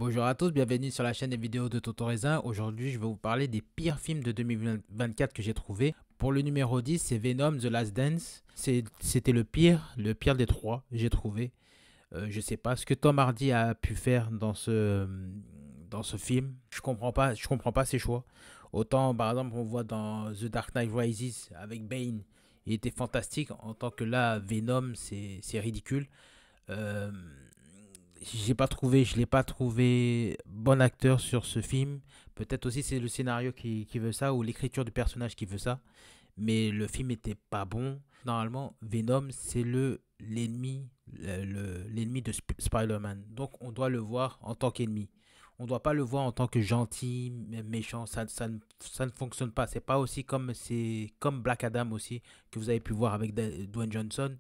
Bonjour à tous, bienvenue sur la chaîne des vidéos de Toto Raisin. Aujourd'hui, je vais vous parler des pires films de 2024 que j'ai trouvé. Pour le numéro 10, c'est Venom The Last Dance. C'était le pire des trois, j'ai trouvé. Je sais pas ce que Tom Hardy a pu faire dans ce film. Je comprends pas ses choix. Autant, par exemple, on voit dans The Dark Knight Rises avec Bane, il était fantastique. En tant que là, Venom, c'est ridicule. Euh, je l'ai pas trouvé bon acteur sur ce film. Peut-être aussi c'est le scénario qui veut ça ou l'écriture du personnage qui veut ça. Mais le film était pas bon. Normalement, Venom, c'est l'ennemi de Spider-Man. Donc on doit le voir en tant qu'ennemi. On ne doit pas le voir en tant que gentil, méchant. Ça ne fonctionne pas. C'est comme Black Adam aussi, que vous avez pu voir avec Dwayne Johnson.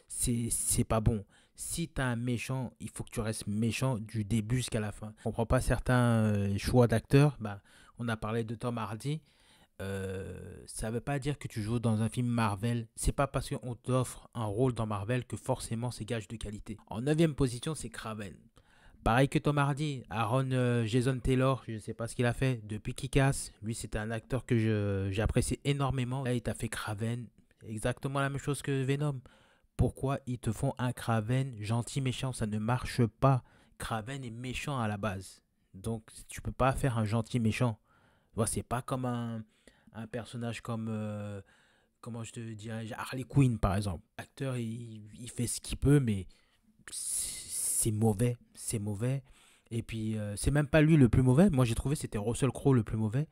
C'est pas bon. Si t'as un méchant, il faut que tu restes méchant du début jusqu'à la fin. Je comprends pas certains choix d'acteurs. Bah, on a parlé de Tom Hardy. Ça veut pas dire que tu joues dans un film Marvel. C'est pas parce qu'on t'offre un rôle dans Marvel que forcément c'est gage de qualité. En neuvième position, c'est Kraven. Pareil que Tom Hardy, Aaron Jason Taylor, je ne sais pas ce qu'il a fait depuis Kick-Ass. Lui, c'est un acteur que j'ai apprécié énormément. Là, il t'a fait Kraven, exactement la même chose que Venom. Pourquoi ils te font un Kraven gentil méchant? Ça ne marche pas. Kraven est méchant à la base. Donc tu peux pas faire un gentil méchant. C'est pas comme un personnage comme comment je te dirais, Harley Quinn par exemple. L'acteur il fait ce qu'il peut, mais c'est mauvais, c'est mauvais. Et puis c'est même pas lui le plus mauvais. Moi j'ai trouvé que c'était Russell Crowe le plus mauvais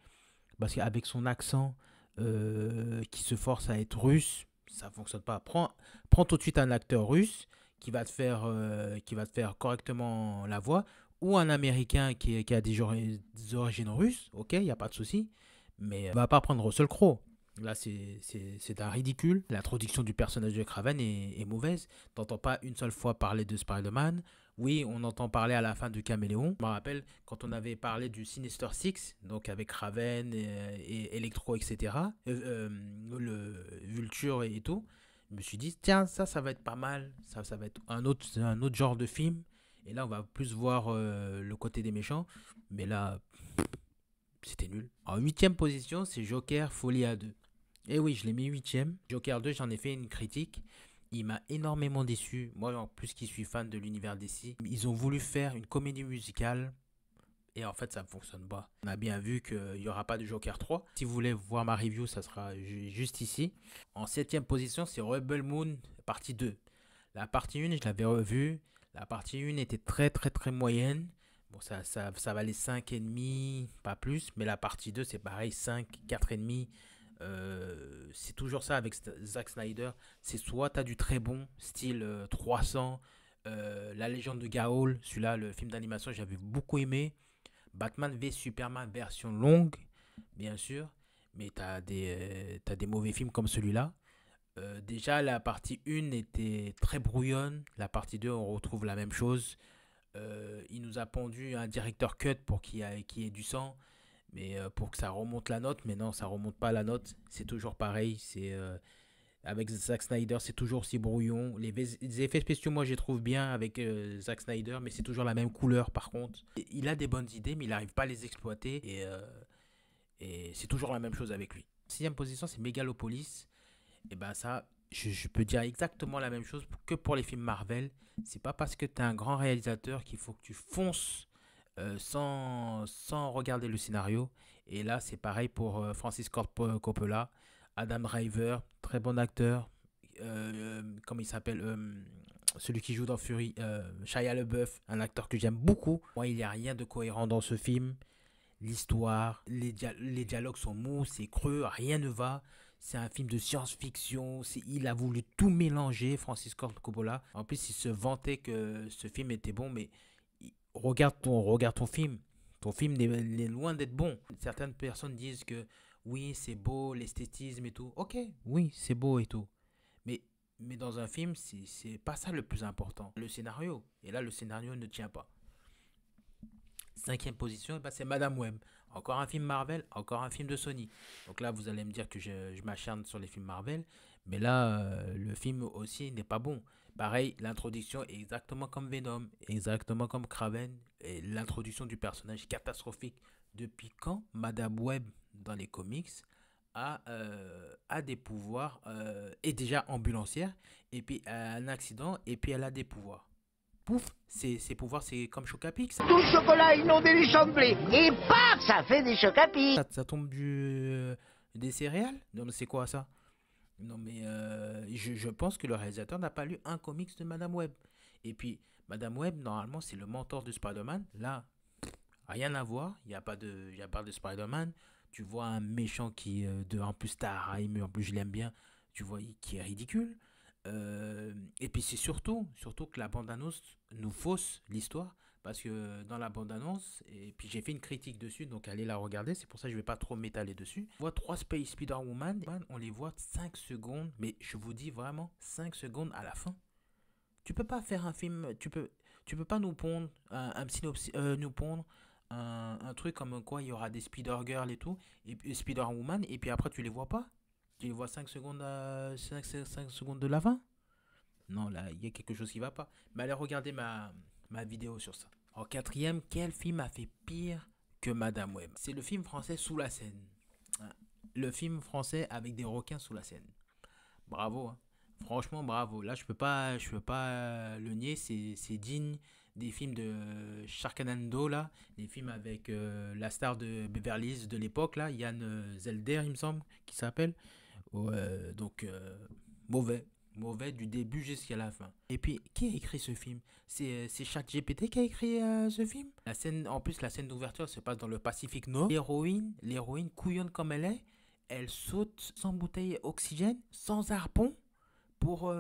parce qu'avec son accent qui se force à être russe, ça fonctionne pas. Prends tout de suite un acteur russe qui va te faire correctement la voix, ou un américain qui a des origines russes, ok, il n'y a pas de souci, mais va pas prendre Russell Crowe. Là, c'est un ridicule. L'introduction du personnage de Kraven est mauvaise. T'entends pas une seule fois parler de Spider-Man. Oui, on entend parler à la fin du Caméléon. Je me rappelle quand on avait parlé du Sinister Six, donc avec Raven et Electro, etc. Le Vulture et tout. Je me suis dit, tiens, ça va être pas mal. Ça va être un autre genre de film. Et là, on va plus voir le côté des méchants. Mais là, c'était nul. En huitième position, c'est Joker Folie à 2. Et oui, je l'ai mis huitième. Joker 2, j'en ai fait une critique. Il m'a énormément déçu. Moi, en plus, qui suis fan de l'univers DC, ils ont voulu faire une comédie musicale. Et en fait, ça ne fonctionne pas. On a bien vu qu'il n'y aura pas de Joker 3. Si vous voulez voir ma review, ça sera juste ici. En septième position, c'est Rebel Moon, partie 2. La partie 1, je l'avais revue. La partie 1 était très très très moyenne. Bon, ça valait 5,5, pas plus. Mais la partie 2, c'est pareil, 5, 4,5. C'est toujours ça avec Zack Snyder. C'est soit tu as du très bon, style 300, La Légende de Gaol, celui-là, le film d'animation, j'avais beaucoup aimé. Batman v Superman version longue, bien sûr. Mais t'as des mauvais films comme celui-là. Déjà, la partie 1 était très brouillonne. La partie 2, on retrouve la même chose. Il nous a pondu un directeur cut pour qu'il y ait du sang, mais pour que ça remonte la note. Mais non, ça remonte pas la note. C'est toujours pareil. Avec Zack Snyder, c'est toujours aussi brouillon. Les effets spéciaux, moi, je les trouve bien avec Zack Snyder, mais c'est toujours la même couleur par contre. Il a des bonnes idées, mais il n'arrive pas à les exploiter. Et c'est toujours la même chose avec lui. Sixième position, c'est Megalopolis. Et ben ça, je peux dire exactement la même chose que pour les films Marvel. C'est pas parce que tu es un grand réalisateur qu'il faut que tu fonces sans regarder le scénario. Et là, c'est pareil pour Francis Coppola, Adam Driver, très bon acteur. Comment il s'appelle celui qui joue dans Fury, Shia LaBeouf, un acteur que j'aime beaucoup. Moi, il n'y a rien de cohérent dans ce film. L'histoire, les dialogues sont mous, c'est creux, rien ne va. C'est un film de science-fiction. Il a voulu tout mélanger, Francis Coppola. En plus, il se vantait que ce film était bon, mais regarde ton film. Ton film est loin d'être bon. Certaines personnes disent que oui, c'est beau, l'esthétisme et tout. Ok, oui, c'est beau et tout. Mais, mais dans un film, c'est pas ça le plus important. Le scénario. Et là, le scénario ne tient pas. Cinquième position, bah, c'est Madame Web. Encore un film Marvel, encore un film de Sony. Donc là, vous allez me dire que je m'acharne sur les films Marvel. Mais là, le film aussi n'est pas bon. Pareil, l'introduction est exactement comme Venom, exactement comme Kraven. Et l'introduction du personnage est catastrophique. Depuis quand Madame Web dans les comics a des pouvoirs, est déjà ambulancière, et puis elle a un accident, et puis elle a des pouvoirs. Pouf, ses pouvoirs, c'est comme Choc-à-Pic. Tout le chocolat inondé des champs de blé. Et paf, ça fait des Choc-à-Pic. Ça tombe des céréales. Non, mais c'est quoi ça? Non, mais je pense que le réalisateur n'a pas lu un comics de Madame Web. Et puis, Madame Web, normalement, c'est le mentor de Spider-Man. Là, rien à voir. Il n'y a pas de Spider-Man. Tu vois un méchant qui, en plus, t'as mais en plus, je l'aime bien. Tu vois, qui est ridicule. Et puis, c'est surtout que la bande-annonce nous fausse l'histoire. Parce que dans la bande-annonce, et puis j'ai fait une critique dessus, donc allez la regarder, c'est pour ça que je ne vais pas trop m'étaler dessus. On voit 3 Space Spider-Woman, on les voit 5 secondes, mais je vous dis vraiment 5 secondes à la fin. Tu peux pas faire un film, tu peux pas nous pondre un synopsis, nous pondre un truc comme quoi il y aura des Spider-Girl et tout, et puis Spider-Woman, et puis après tu les vois pas. Tu les vois 5 secondes, 5 secondes de la fin. Non, là, il y a quelque chose qui va pas. Mais allez regarder ma vidéo sur ça. En quatrième, quel film a fait pire que Madame Web? C'est le film français Sous la Seine. Le film français avec des requins sous la Seine. Bravo, hein. Franchement, bravo. Là, je peux pas le nier. C'est digne des films de Sharknado, là. Les films avec la star de Beverly Hills de l'époque, là. Yann Zelder, il me semble, qui s'appelle. Donc, mauvais. Mauvais du début jusqu'à la fin. Et puis, qui a écrit ce film? C'est ChatGPT qui a écrit ce film. En plus, la scène d'ouverture se passe dans le Pacifique Nord. L'héroïne couillonne comme elle saute sans bouteille d'oxygène, sans harpon, pour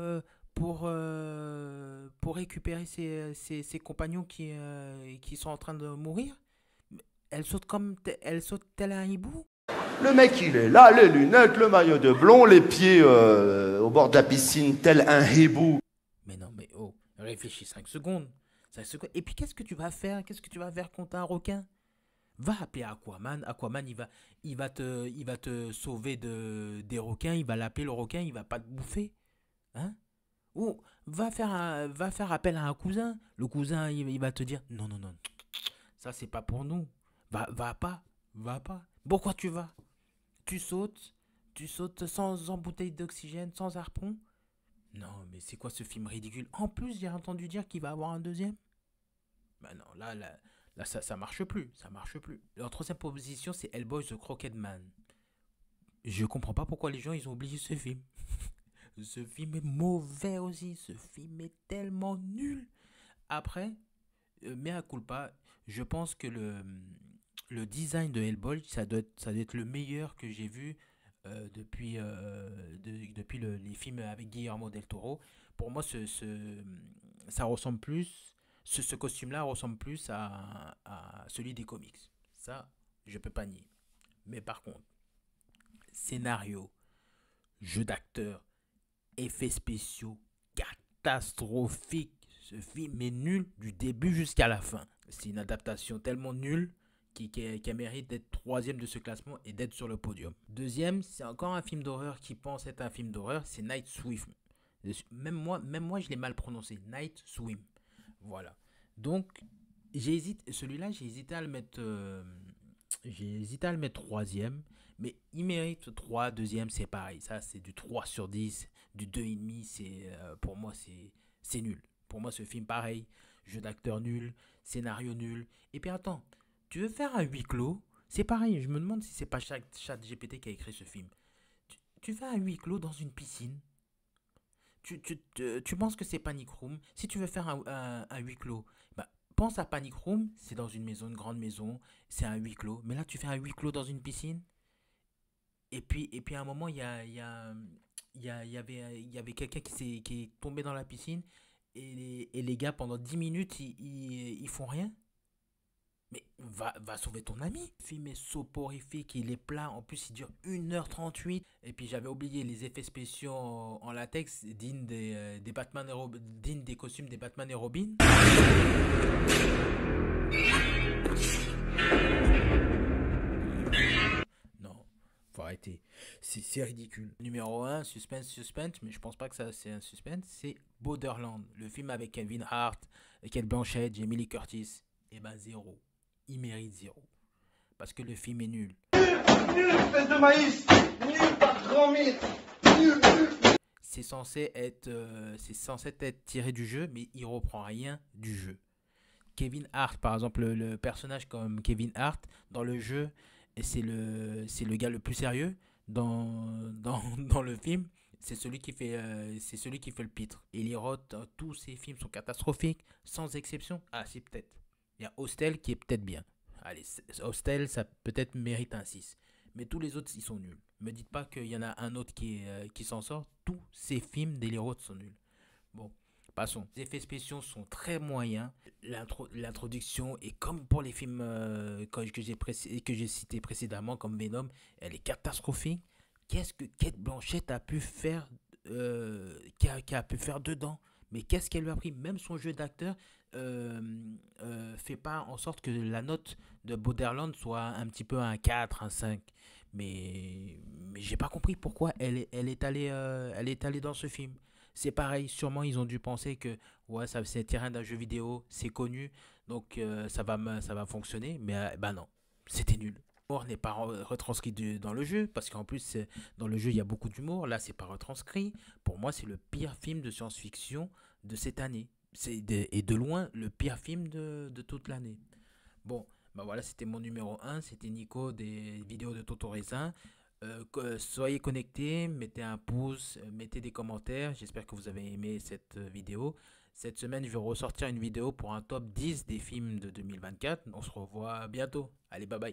récupérer ses compagnons qui sont en train de mourir. Elle saute tel un hibou. Le mec, il est là, les lunettes, le maillot de blond, les pieds au bord de la piscine, tel un hibou. Mais non, mais oh, réfléchis 5 secondes. 5 secondes. Et puis, qu'est-ce que tu vas faire? Qu'est-ce que tu vas faire contre un requin? Va appeler Aquaman. Aquaman, il va te sauver des requins. Il va l'appeler le requin. Il va pas te bouffer. Hein? Ou va faire appel à un cousin. Le cousin, il va te dire non, non, non. Ça, c'est pas pour nous. Va pas. Pourquoi tu vas? Tu sautes sans bouteille d'oxygène, sans harpon. Non, mais c'est quoi ce film ridicule? En plus, j'ai entendu dire qu'il va avoir un deuxième. Bah non, là ça marche plus. En troisième position, c'est Hellboy The Crooked Man. Je comprends pas pourquoi les gens ils ont oublié ce film. Ce film est mauvais aussi. Ce film est tellement nul. Après, mea culpa, je pense que le design de Hellboy, ça doit être le meilleur que j'ai vu depuis les films avec Guillermo del Toro. Pour moi, ça ressemble plus, ce costume-là ressemble plus à celui des comics. Ça, je peux pas nier. Mais par contre, scénario, jeu d'acteur, effets spéciaux, catastrophique. Ce film est nul du début jusqu'à la fin. C'est une adaptation tellement nulle qui mérite d'être troisième de ce classement et d'être sur le podium. Deuxième, c'est encore un film d'horreur qui pense être un film d'horreur, c'est Night Swim. Même moi, je l'ai mal prononcé. Night Swim. Voilà. Donc, celui-là, j'ai hésité à le mettre troisième, mais il mérite 3, deuxième, c'est pareil. Ça, c'est du 3 sur 10, du 2,5, pour moi, c'est nul. Pour moi, ce film, pareil, jeu d'acteur nul, scénario nul. Et puis attends, tu veux faire un huis clos? C'est pareil, je me demande si c'est pas ChatGPT qui a écrit ce film. Tu fais un huis clos dans une piscine. Tu penses que c'est Panic Room? Si tu veux faire un huis clos, bah, pense à Panic Room, c'est dans une maison, une grande maison, c'est un huis clos. Mais là, tu fais un huis clos dans une piscine. Et puis à un moment, il y avait quelqu'un qui est tombé dans la piscine. Et les gars, pendant 10 minutes, ils font rien. Mais va sauver ton ami. Le film est soporifique, il est plat. En plus, il dure 1h38. Et puis, j'avais oublié les effets spéciaux en latex dignes des Batman dignes des costumes des Batman et Robin. Non, faut arrêter. C'est ridicule. Numéro un, suspense, mais je pense pas que ça c'est un suspense. C'est Borderland, le film avec Kevin Hart, Kate Blanchett, Jamie Lee Curtis. Et ben zéro. Il mérite zéro. Parce que le film est nul. Nul, espèce de maïs. Nul, pas de grand mythe. Nul. C'est censé être tiré du jeu, mais il reprend rien du jeu. Kevin Hart, par exemple, le personnage comme Kevin Hart dans le jeu, c'est le gars le plus sérieux dans le film. C'est celui qui fait le pitre. Eli Roth, tous ses films sont catastrophiques, sans exception. Ah, si, peut-être. Il y a Hostel qui est peut-être bien. Allez, Hostel, ça peut-être mérite un 6. Mais tous les autres, ils sont nuls. Me dites pas qu'il y en a un autre qui s'en sort. Tous ces films d'Eli Roth sont nuls. Bon, passons. Les effets spéciaux sont très moyens. L'introduction est comme pour les films que j'ai cités précédemment, comme Venom, elle est catastrophique. Qu'est-ce que Kate Blanchett a pu faire, qui a pu faire dedans? Mais qu'est-ce qu'elle lui a pris? Même son jeu d'acteur fait pas en sorte que la note de Borderland soit un petit peu un 4, un 5. Mais j'ai pas compris pourquoi elle est allée dans ce film. C'est pareil, sûrement ils ont dû penser que ouais, ça c'est tiré d'un jeu vidéo, c'est connu, donc ça va fonctionner, mais bah non, c'était nul. L'humour n'est pas retranscrit dans le jeu, parce qu'en plus dans le jeu il y a beaucoup d'humour, là c'est pas retranscrit. Pour moi c'est le pire film de science-fiction de cette année. Et de loin le pire film de toute l'année. Bon, bah voilà, c'était mon numéro un, c'était Nico des vidéos de Toto Raisin. Soyez connectés, mettez un pouce, mettez des commentaires. J'espère que vous avez aimé cette vidéo. Cette semaine, je vais ressortir une vidéo pour un top 10 des films de 2024. On se revoit bientôt. Allez, bye bye.